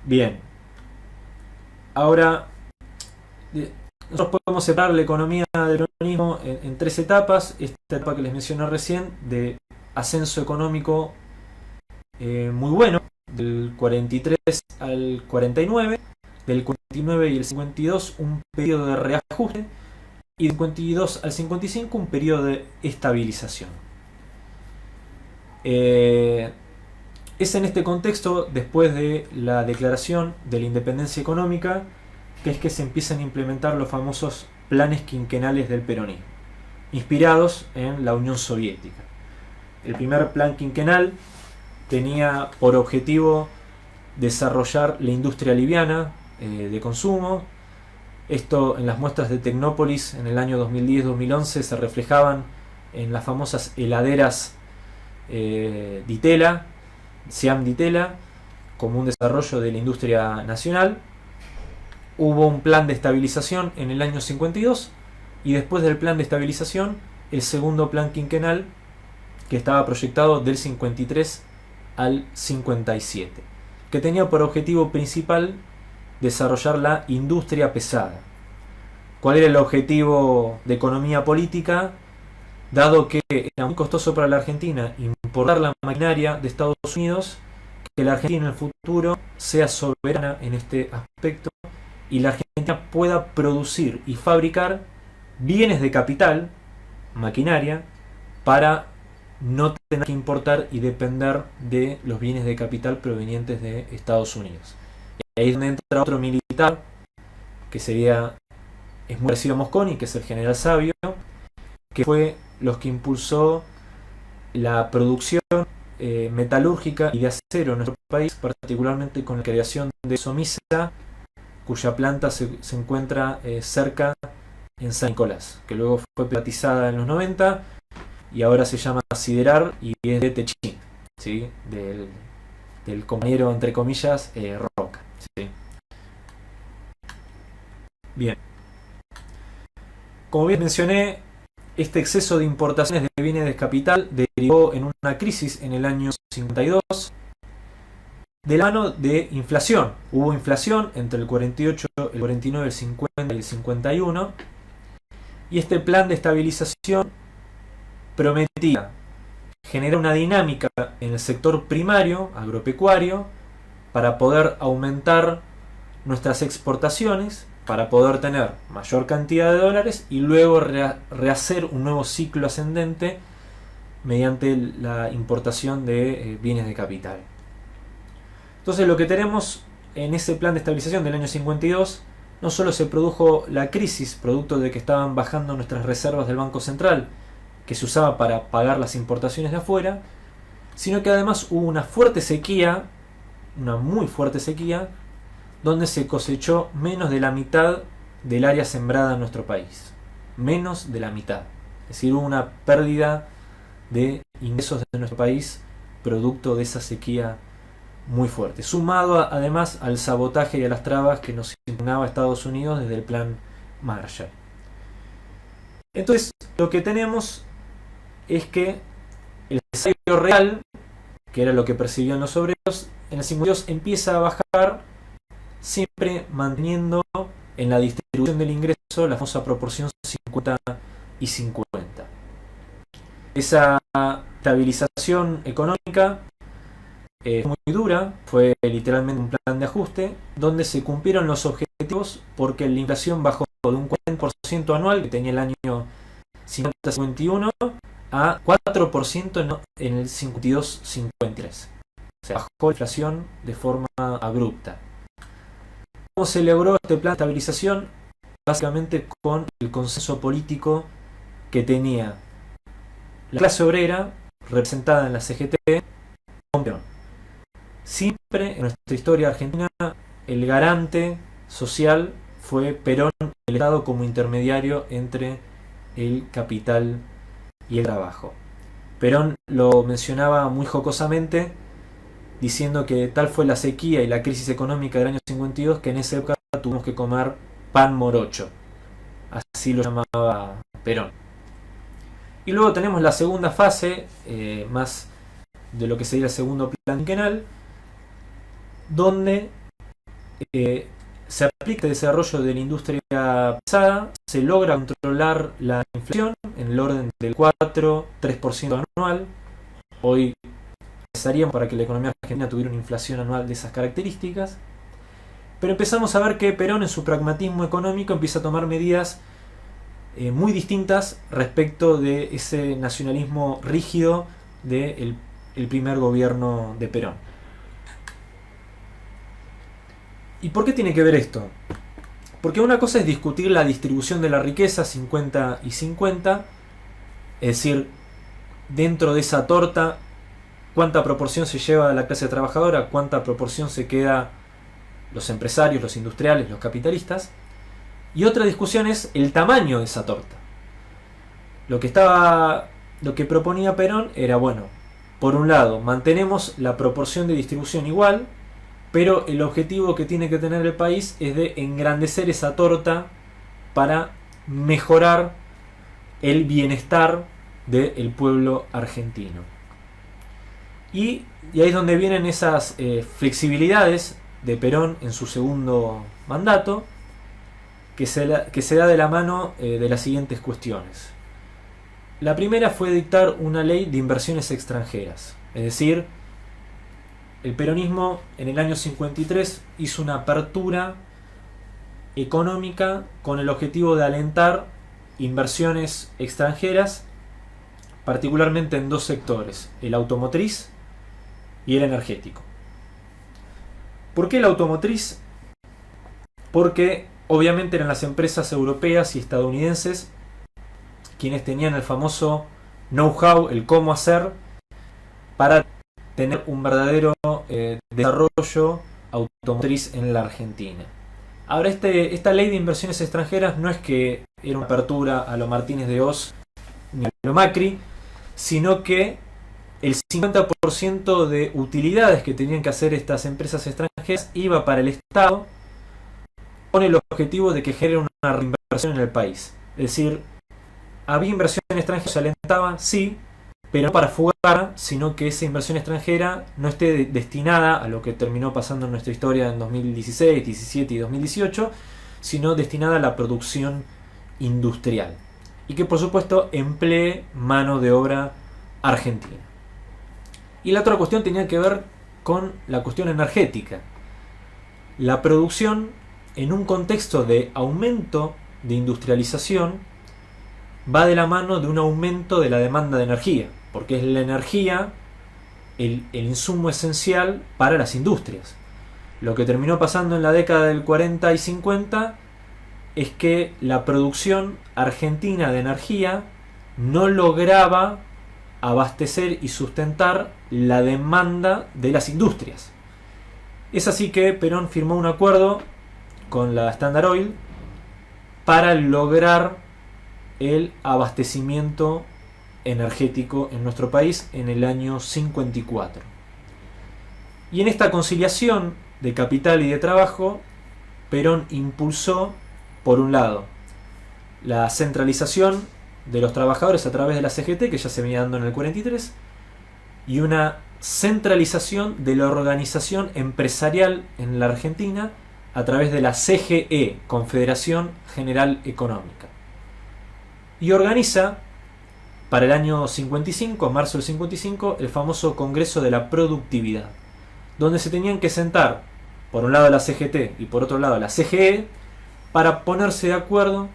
Bien, ahora nosotros podemos separar la economía del peronismo en tres etapas. Esta etapa que les mencioné recién, de ascenso económico muy bueno, del 43 al 49, del 49 y el 52 un periodo de reajuste, y del 52 al 55 un periodo de estabilización. Eh, es en este contexto, después de la declaración de la independencia económica, que es que se empiezan a implementar los famosos planes quinquenales del peronismo, inspirados en la Unión Soviética. El primer plan quinquenal tenía por objetivo desarrollar la industria liviana de consumo. Esto en las muestras de Tecnópolis en el año 2010-2011 se reflejaban en las famosas heladeras Ditela, Siam Ditela, como un desarrollo de la industria nacional. Hubo un plan de estabilización en el año 52 y después del plan de estabilización el segundo plan quinquenal, que estaba proyectado del 53 al 57, que tenía por objetivo principal desarrollar la industria pesada. ¿Cuál era el objetivo de economía política? Dado que era muy costoso para la Argentina importar la maquinaria de Estados Unidos, que la Argentina en el futuro sea soberana en este aspecto y la Argentina pueda producir y fabricar bienes de capital, maquinaria, para no tener que importar y depender de los bienes de capital provenientes de Estados Unidos. Y ahí es donde entra otro militar, que es muy parecido a Mosconi, que es el general Sabio, que fue los que impulsó la producción metalúrgica y de acero en nuestro país, particularmente con la creación de Somisa, cuya planta se encuentra cerca en San Nicolás, que luego fue privatizada en los 90 y ahora se llama Siderar y es de Techín, ¿sí? del compañero, entre comillas, Roca. ¿Sí? Bien, como bien mencioné, este exceso de importaciones de bienes de capital derivó en una crisis en el año 52 de la mano de inflación. Hubo inflación entre el 48, el 49, el 50 y el 51, y este plan de estabilización prometía generar una dinámica en el sector primario, agropecuario, para poder aumentar nuestras exportaciones, para poder tener mayor cantidad de dólares y luego rehacer un nuevo ciclo ascendente mediante la importación de bienes de capital. Entonces lo que tenemos en ese plan de estabilización del año 52, no solo se produjo la crisis producto de que estaban bajando nuestras reservas del Banco Central, que se usaba para pagar las importaciones de afuera, sino que además hubo una fuerte sequía, una muy fuerte sequía, donde se cosechó menos de la mitad del área sembrada en nuestro país. Menos de la mitad. Es decir, hubo una pérdida de ingresos de nuestro país producto de esa sequía muy fuerte. Sumado además al sabotaje y a las trabas que nos impugnaba Estados Unidos desde el plan Marshall. Entonces, lo que tenemos es que el salario real, que era lo que percibían los obreros, en el 52 empieza a bajar, siempre manteniendo en la distribución del ingreso la famosa proporción 50 y 50. Esa estabilización económica fue muy dura, fue literalmente un plan de ajuste, donde se cumplieron los objetivos porque la inflación bajó de un 40% anual que tenía el año 50-51 a 4% en el 52-53. O sea, bajó la inflación de forma abrupta. ¿Cómo se logró este plan de estabilización? Básicamente con el consenso político que tenía la clase obrera, representada en la CGT, con Perón. Siempre en nuestra historia argentina, el garante social fue Perón, el Estado como intermediario entre el capital y el trabajo. Perón lo mencionaba muy jocosamente, diciendo que tal fue la sequía y la crisis económica del año 52 que en esa época tuvimos que comer pan morocho. Así lo llamaba Perón. Y luego tenemos la segunda fase, más de lo que sería el segundo plan quinquenal, donde se aplica el desarrollo de la industria pesada, se logra controlar la inflación en el orden del 4-3% anual. Hoy necesaríamos para que la economía argentina tuviera una inflación anual de esas características. Pero empezamos a ver que Perón, en su pragmatismo económico, empieza a tomar medidas muy distintas respecto de ese nacionalismo rígido del primer gobierno de Perón. ¿Y por qué tiene que ver esto? Porque una cosa es discutir la distribución de la riqueza 50 y 50, es decir, dentro de esa torta, cuánta proporción se lleva de la clase trabajadora, cuánta proporción se queda los empresarios, los industriales, los capitalistas. Y otra discusión es el tamaño de esa torta. Lo que proponía Perón era, bueno, por un lado, mantenemos la proporción de distribución igual, pero el objetivo que tiene que tener el país es de engrandecer esa torta para mejorar el bienestar del pueblo argentino. Y ahí es donde vienen esas flexibilidades de Perón en su segundo mandato, que se da de la mano de las siguientes cuestiones. La primera fue dictar una ley de inversiones extranjeras, es decir, el peronismo en el año 53 hizo una apertura económica con el objetivo de alentar inversiones extranjeras, particularmente en dos sectores, el automotriz y el energético. ¿Por qué el automotriz? Porque obviamente eran las empresas europeas y estadounidenses quienes tenían el famoso know-how, el cómo hacer para tener un verdadero desarrollo automotriz en la Argentina. Ahora, esta ley de inversiones extranjeras no es que era una apertura a lo Martínez de Oz ni a lo Macri, sino que el 50% de utilidades que tenían que hacer estas empresas extranjeras iba para el Estado con el objetivo de que genere una reinversión en el país. Es decir, había inversión extranjera, se alentaba, sí, pero no para fugar, sino que esa inversión extranjera no esté destinada a lo que terminó pasando en nuestra historia en 2016, 17 y 2018, sino destinada a la producción industrial. Y que por supuesto emplee mano de obra argentina. Y la otra cuestión tenía que ver con la cuestión energética. La producción en un contexto de aumento de industrialización va de la mano de un aumento de la demanda de energía, porque es la energía el insumo esencial para las industrias. Lo que terminó pasando en la década del 40 y 50 es que la producción argentina de energía no lograba abastecer y sustentar la demanda de las industrias. Es así que Perón firmó un acuerdo con la Standard Oil para lograr el abastecimiento energético en nuestro país en el año 54. Y en esta conciliación de capital y de trabajo, Perón impulsó, por un lado, la centralización de los trabajadores a través de la CGT, que ya se venía dando en el 43, y una centralización de la organización empresarial en la Argentina a través de la CGE, Confederación General Económica. Y organiza para el año 55, marzo del 55, el famoso Congreso de la Productividad, donde se tenían que sentar, por un lado la CGT y por otro lado la CGE, para ponerse de acuerdo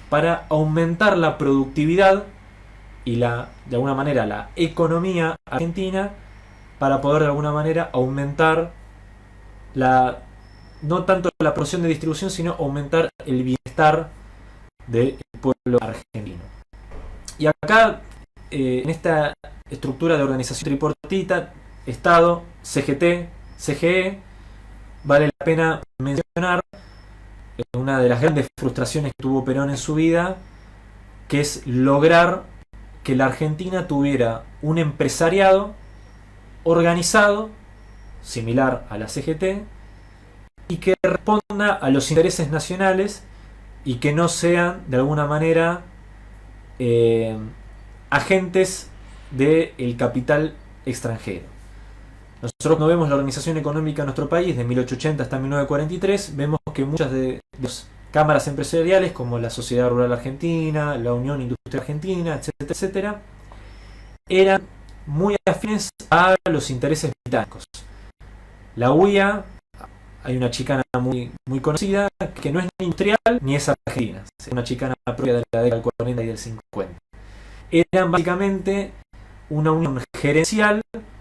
para aumentar la productividad y de alguna manera la economía argentina, para poder de alguna manera aumentar no tanto la producción de distribución, sino aumentar el bienestar del pueblo argentino. Y acá, en esta estructura de organización tripartita, Estado, CGT, CGE, vale la pena mencionar una de las grandes frustraciones que tuvo Perón en su vida, que es lograr que la Argentina tuviera un empresariado organizado, similar a la CGT, y que responda a los intereses nacionales y que no sean de alguna manera agentes del capital extranjero. Nosotros no vemos la organización económica de nuestro país de 1880 hasta 1943, vemos que muchas de las cámaras empresariales, como la Sociedad Rural Argentina, la Unión Industrial Argentina, etcétera, etcétera, eran muy afines a los intereses británicos. La UIA, hay una chicana muy conocida que no es ni industrial ni es argentina, es una chicana propia de la década del 40 y del 50. Eran básicamente una unión gerencial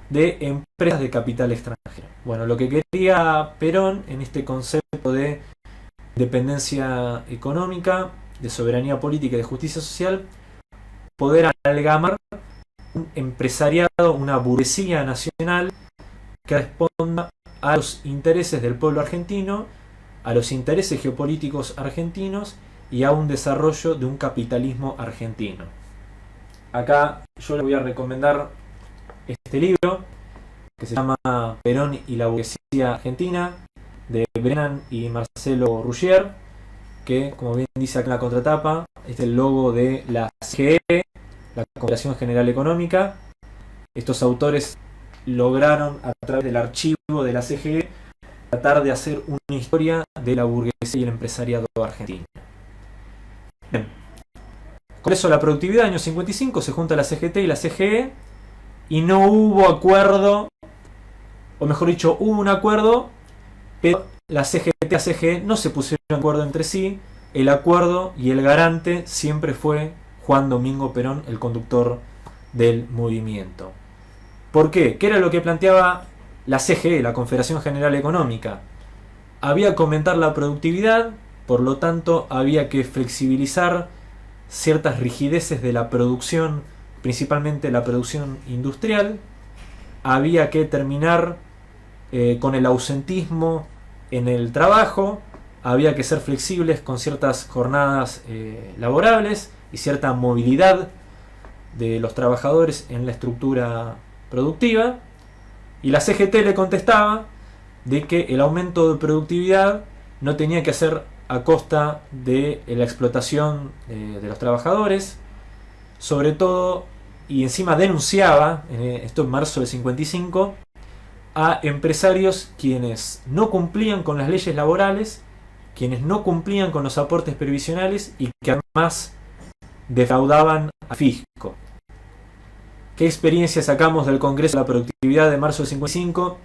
de empresas de capital extranjero. Bueno, lo que quería Perón en este concepto de independencia económica, de soberanía política y de justicia social, poder amalgamar un empresariado, una burguesía nacional que responda a los intereses del pueblo argentino, a los intereses geopolíticos argentinos y a un desarrollo de un capitalismo argentino. Acá yo le voy a recomendar este libro que se llama Perón y la burguesía argentina, de Brennan y Marcelo Ruggier, que, como bien dice acá en la contratapa, es el logo de la CGE, la Confederación General Económica. Estos autores lograron, a través del archivo de la CGE, tratar de hacer una historia de la burguesía y el empresariado argentino. Bien. Con eso, la productividad, año 55, se junta la CGT y la CGE, y no hubo acuerdo, o mejor dicho, hubo un acuerdo, pero la CGT y la CGE no se pusieron de acuerdo entre sí. El acuerdo y el garante siempre fue Juan Domingo Perón, el conductor del movimiento. ¿Por qué? ¿Qué era lo que planteaba la CGE, la Confederación General Económica? Había que aumentar la productividad, por lo tanto había que flexibilizar ciertas rigideces de la producción, principalmente la producción industrial. Había que terminar con el ausentismo en el trabajo, había que ser flexibles con ciertas jornadas laborables y cierta movilidad de los trabajadores en la estructura productiva. Y la CGT le contestaba de que el aumento de productividad no tenía que hacer a costa de la explotación de los trabajadores, sobre todo, y encima denunciaba, esto en marzo del 55, a empresarios quienes no cumplían con las leyes laborales, quienes no cumplían con los aportes previsionales y que además defraudaban al fisco. ¿Qué experiencia sacamos del Congreso de la Productividad de marzo del 55?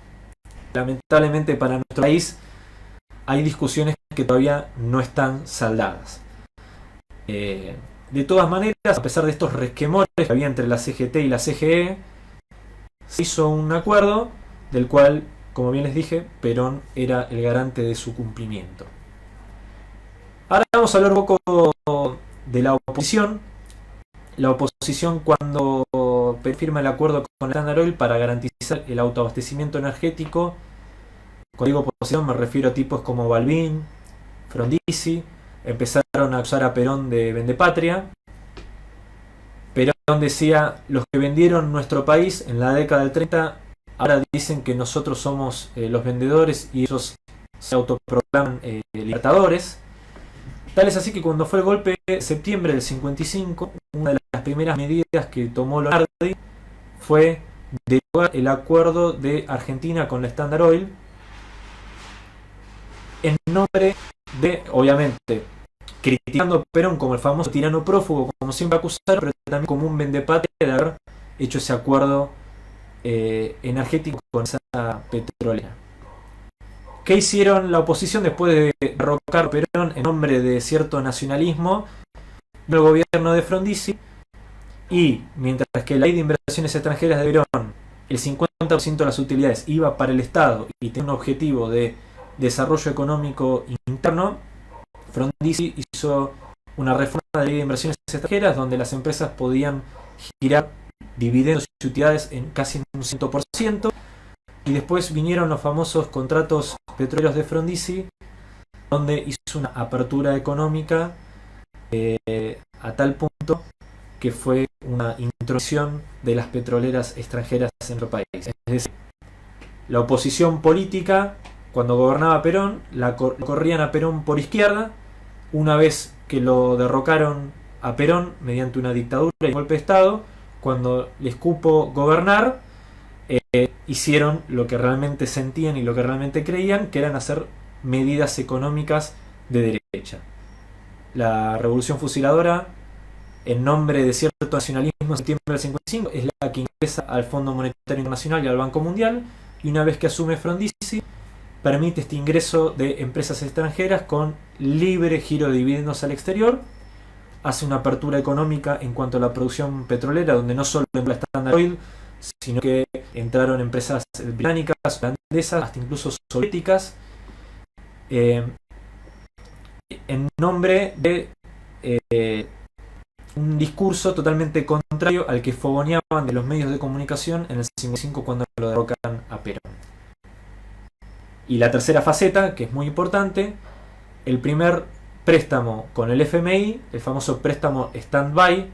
Lamentablemente para nuestro país hay discusiones que todavía no están saldadas. De todas maneras, a pesar de estos resquemores que había entre la CGT y la CGE, se hizo un acuerdo del cual, como bien les dije, Perón era el garante de su cumplimiento. Ahora vamos a hablar un poco de la oposición. La oposición, cuando Perón firma el acuerdo con el Standard Oil para garantizar el autoabastecimiento energético, cuando digo oposición me refiero a tipos como Balbín, Frondizi, empezaron a acusar a Perón de vendepatria. Perón decía: los que vendieron nuestro país en la década del 30 ahora dicen que nosotros somos los vendedores y ellos se autoproclaman libertadores. Tal es así que cuando fue el golpe de septiembre del 55, una de las primeras medidas que tomó Lonardi fue derogar el acuerdo de Argentina con la Standard Oil, en nombre de, obviamente, criticando a Perón como el famoso tirano prófugo, como siempre acusaron, pero también como un vendepatria de haber hecho ese acuerdo energético con esa petrolera. ¿Qué hicieron la oposición después de derrocar a Perón en nombre de cierto nacionalismo? El gobierno de Frondizi, y mientras que la ley de inversiones extranjeras de Perón, el 50% de las utilidades iba para el Estado y tenía un objetivo de desarrollo económico interno, Frondizi hizo una reforma de la ley de inversiones extranjeras donde las empresas podían girar dividendos y utilidades en casi un 100%, y después vinieron los famosos contratos petroleros de Frondizi, donde hizo una apertura económica a tal punto que fue una introducción de las petroleras extranjeras en nuestro país. Es decir, la oposición política, cuando gobernaba Perón, corrían a Perón por izquierda. Una vez que lo derrocaron a Perón mediante una dictadura y un golpe de Estado, cuando les cupo gobernar, hicieron lo que realmente sentían y lo que realmente creían, que eran hacer medidas económicas de derecha. La revolución fusiladora, en nombre de cierto nacionalismo en septiembre del 55, es la que ingresa al Fondo Monetario Internacional y al Banco Mundial, y una vez que asume Frondizi, permite este ingreso de empresas extranjeras con libre giro de dividendos al exterior, hace una apertura económica en cuanto a la producción petrolera, donde no solo entra Standard Oil, sino que entraron empresas británicas, holandesas, hasta incluso soviéticas, en nombre de un discurso totalmente contrario al que fogoneaban de los medios de comunicación en el 55 cuando lo derrocan a Perón. Y la tercera faceta, que es muy importante, el primer préstamo con el FMI, el famoso préstamo stand-by,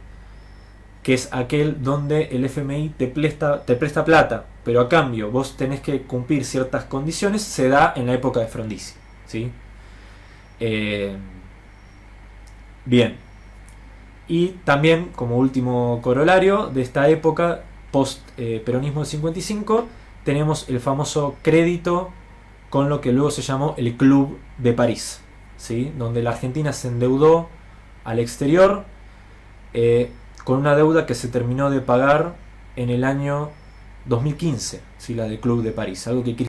que es aquel donde el FMI te presta plata, pero a cambio vos tenés que cumplir ciertas condiciones, se da en la época de Frondizi, ¿sí? Bien. Y también, como último corolario de esta época, post-peronismo del 55, tenemos el famoso crédito con lo que luego se llamó el Club de París, ¿sí? Donde la Argentina se endeudó al exterior con una deuda que se terminó de pagar en el año 2015, ¿sí? La del Club de París, algo que